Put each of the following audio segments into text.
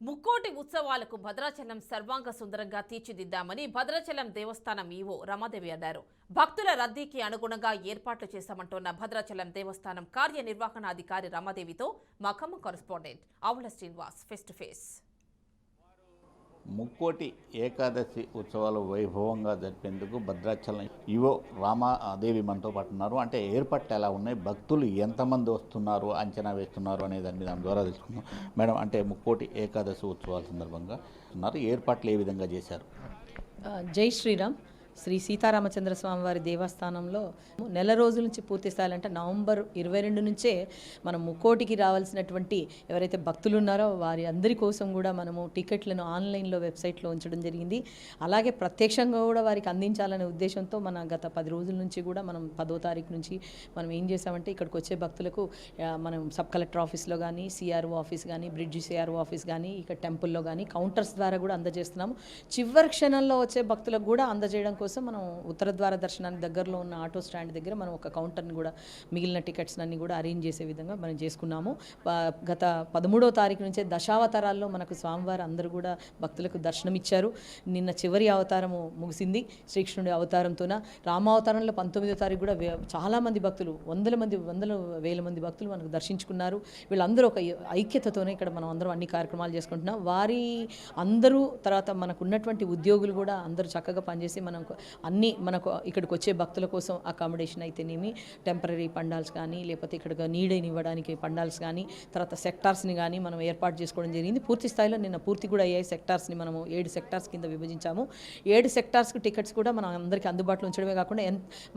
ముక్కోటి ఉత్సవాలకు భద్రాచలం సర్వాంగ సుందరంగా తీర్చిదిద్దామని భద్రాచలం దేవస్థానం ఈవో రమాదేవి అన్నారు. భక్తుల రద్దీకి అనుగుణంగా ఏర్పాట్లు చేశామంటున్న భద్రాచలం దేవస్థానం కార్యనిర్వహణాధికారి రమాదేవితో మా ఖమ్మం కరెస్పాండెంట్ ఆవుల Srinivas face to face. Mukkoti Ekadashi ఉత్సవాలు వైభవంగా జరిపేందుకు భద్రాచలం ఈవో రామాదేవి మనతో పాటు ఉన్నారు. అంటే ఏర్పాట్లు ఎలా ఉన్నాయి, భక్తులు ఎంతమంది వస్తున్నారు, అంచనా వేస్తున్నారు అనే దాని ద్వారా తెలుసుకుందాం. మేడం, అంటే ముక్కోటి ఏకాదశి ఉత్సవాల సందర్భంగా ఏర్పాట్లు ఏ విధంగా చేశారు? జై శ్రీరామ్. శ్రీ సీతారామచంద్ర స్వామి వారి దేవస్థానంలో నెల రోజుల నుంచి పూర్తి స్థాయిలంటే నవంబర్ 22 నుంచే మనం ముక్కోటికి రావాల్సినటువంటి ఎవరైతే భక్తులు ఉన్నారో వారి అందరి కోసం కూడా మనము టికెట్లను ఆన్లైన్లో వెబ్సైట్లో ఉంచడం జరిగింది. అలాగే ప్రత్యక్షంగా కూడా వారికి అందించాలనే ఉద్దేశంతో మన గత 10 రోజుల నుంచి కూడా మనం 10వ తారీఖు నుంచి మనం ఏం చేసామంటే ఇక్కడికి వచ్చే భక్తులకు మనం సబ్ కలెక్టర్ ఆఫీస్లో కానీ, సిఆర్ఓ ఆఫీస్ కానీ, బ్రిడ్జి సిఆర్ఓ ఆఫీస్ కానీ, ఇక్కడ టెంపుల్లో కానీ కౌంటర్స్ ద్వారా కూడా అందజేస్తున్నాము. చివరి క్షణంలో వచ్చే భక్తులకు కూడా అందజేయడం కోసం మనం ఉత్తర ద్వార దర్శనానికి దగ్గరలో ఉన్న ఆటో స్టాండ్ దగ్గర మనం ఒక కౌంటర్ని కూడా మిగిలిన టికెట్స్ అన్ని కూడా అరేంజ్ చేసే విధంగా మనం చేసుకున్నాము. గత 13వ తారీఖు నుంచే దశావతారాల్లో మనకు స్వామివారు అందరూ కూడా భక్తులకు దర్శనమిచ్చారు. నిన్న చివరి అవతారము ముగిసింది శ్రీకృష్ణుడి అవతారంతోన. రామావతారంలో 19వ తారీఖు కూడా చాలామంది భక్తులు వందల వేల మంది భక్తులు మనకు దర్శించుకున్నారు. వీళ్ళందరూ ఒక ఐక్యతతోనే ఇక్కడ మనం అందరం అన్ని కార్యక్రమాలు చేసుకుంటున్నాం. వారి అందరూ తర్వాత మనకు ఉన్నటువంటి ఉద్యోగులు కూడా అందరూ చక్కగా పనిచేసి మనకు ఇక్కడికి వచ్చే భక్తుల కోసం అకామిడేషన్ అయితేనేమి, టెంపరీ పండాల్స్ కానీ, లేకపోతే ఇక్కడ నీడని ఇవ్వడానికి పండాల్స్ కానీ, తర్వాత సెక్టార్స్ని కానీ మనం ఏర్పాటు చేసుకోవడం జరిగింది. పూర్తి స్థాయిలో నిన్న పూర్తి కూడా అయ్యాయి. సెక్టార్స్ని మనము 7 సెక్టార్స్ కింద విభజించాము. 7 సెక్టార్స్కి టికెట్స్ కూడా మనం అందరికీ అందుబాటులో ఉంచడమే కాకుండా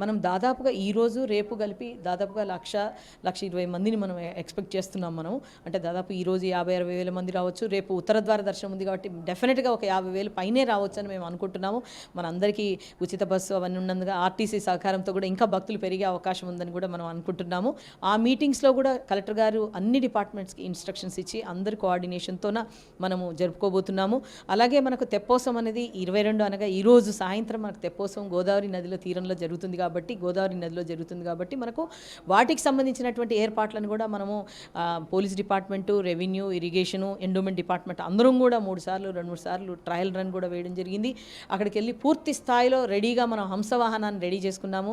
మనం దాదాపుగా ఈరోజు రేపు కలిపి దాదాపుగా 1,20,000 మందిని మనం ఎక్స్పెక్ట్ చేస్తున్నాం. మనం అంటే దాదాపు ఈరోజు 50-60 వేల మంది రావచ్చు. రేపు ఉత్తర ద్వార దర్శనం ఉంది కాబట్టి డెఫినెట్గా ఒక 50,000 పైనే రావచ్చు అని మేము అనుకుంటున్నాము. మనందరికీ ఉచిత బస్సు అవన్నీ ఉన్నందుగా ఆర్టీసీ సహకారంతో కూడా ఇంకా భక్తులు పెరిగే అవకాశం ఉందని కూడా మనం అనుకుంటున్నాము. ఆ మీటింగ్స్లో కూడా కలెక్టర్ గారు అన్ని డిపార్ట్మెంట్స్కి ఇన్స్ట్రక్షన్స్ ఇచ్చి అందరి కోఆర్డినేషన్తోన మనము జరుపుకోబోతున్నాము. అలాగే మనకు తెప్పోత్సవం అనేది 22 అనగా ఈరోజు సాయంత్రం మనకు తెప్పోత్సవం గోదావరి నదిలో తీరంలో జరుగుతుంది కాబట్టి మనకు వాటికి సంబంధించినటువంటి ఏర్పాట్లను కూడా మనము police department, revenue, irrigation, endowment department అందరం కూడా 2-3 సార్లు ట్రయల్ రన్ కూడా వేయడం జరిగింది. అక్కడికి వెళ్ళి పూర్తి స్థాయిలో రెడీగా మనం హంసవాహనాన్ని రెడీ చేసుకున్నాము.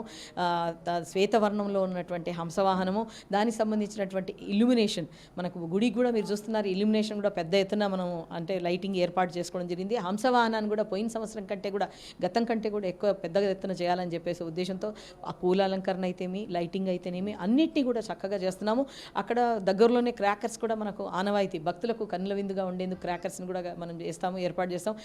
శ్వేతవర్ణంలో ఉన్నటువంటి హంసవాహనము, దానికి సంబంధించినటువంటి ఇల్యూమినేషన్ మనకు గుడికి కూడా మీరు చూస్తున్నారు. ఇల్యూమినేషన్ కూడా పెద్ద ఎత్తున మనం అంటే లైటింగ్ ఏర్పాటు చేసుకోవడం జరిగింది. హంసవాహనాన్ని కూడా పోయిన సంవత్సరం కంటే కూడా గతం కంటే కూడా ఎక్కువ పెద్దగా ఎత్తున చేయాలని చెప్పేసి ఉద్దేశంతో ఆ పూల అలంకరణ అయితేమి, లైటింగ్ అయితేనేమి అన్నిటినీ కూడా చక్కగా చేస్తున్నాము. అక్కడ దగ్గరలోనే క్రాకర్స్ కూడా మనకు ఆనవాయితీ భక్తులకు కన్నుల విందుగా ఉండేందుకు క్రాకర్స్ని కూడా మనం ఏర్పాటు చేస్తాం.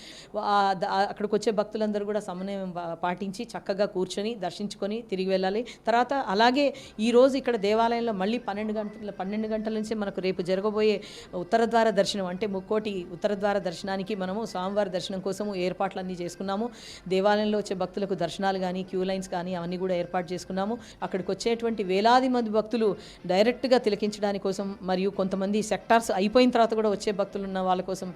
అక్కడికి వచ్చే భక్తులందరూ కూడా సమన్వయం పాటించి చక్కగా కూర్చొని దర్శించుకొని తిరిగి వెళ్ళాలి. తర్వాత అలాగే ఈరోజు ఇక్కడ దేవాలయంలో మళ్ళీ 12 గంటల నుంచి మనకు రేపు జరగబోయే ఉత్తర ద్వార దర్శనం అంటే ముక్కోటి ఉత్తర ద్వార దర్శనానికి మనము స్వామివారి దర్శనం కోసము ఏర్పాట్లన్నీ చేసుకున్నాము. దేవాలయంలో వచ్చే భక్తులకు దర్శనాలు కానీ, క్యూ లైన్స్ కానీ అవన్నీ కూడా ఏర్పాటు చేసుకున్నాము. అక్కడికి వచ్చేటువంటి వేలాది మంది భక్తులు డైరెక్ట్గా తిలకించడానికి కోసం, మరియు కొంతమంది సెక్టార్స్ అయిపోయిన తర్వాత కూడా వచ్చే భక్తులు ఉన్న వాళ్ళ కోసం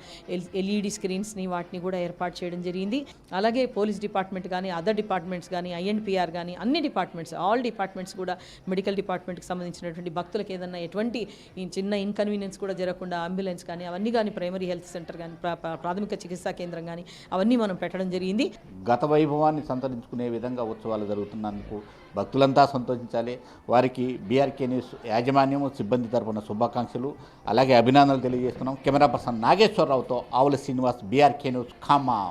ఎల్ఈడి స్క్రీన్స్ని వాటిని కూడా ఏర్పాటు చేయడం జరిగింది. అలాగే పోలీస్ డిపార్ట్మెంట్ కానీ, అదర్ డిపార్ట్మెంట్స్ కానీ, ఐఎన్పిఆర్ కానీ అన్ని డిపార్ట్మెంట్స్, ఆల్ డిపార్ట్మెంట్స్ కూడా, మెడికల్ డిపార్ట్మెంట్కి సంబంధించినటువంటి భక్తులకు ఏదన్నా ఎటువంటి చిన్న ఇన్కన్వీనియన్స్ కూడా జరగకుండా అంబులెన్స్ కానీ అవన్నీ కానీ, ప్రైమరీ హెల్త్ సెంటర్ కానీ, ప్రాథమిక చికిత్సా కేంద్రం కానీ అవన్నీ మనం పెట్టడం జరిగింది. గత వైభవాన్ని సంతరించుకునే విధంగా ఉత్సవాలు జరుగుతున్నందుకు భక్తులంతా సంతోషించాలి. వారికి బీఆర్కే న్యూస్ యాజమాన్యము, సిబ్బంది తరపున శుభాకాంక్షలు అలాగే అభినందనలు తెలియజేస్తున్నాం. కెమెరా పర్సన్ నాగేశ్వరరావుతో ఆవుల శ్రీనివాస్, బీఆర్కే న్యూస్ ఖమ్మం.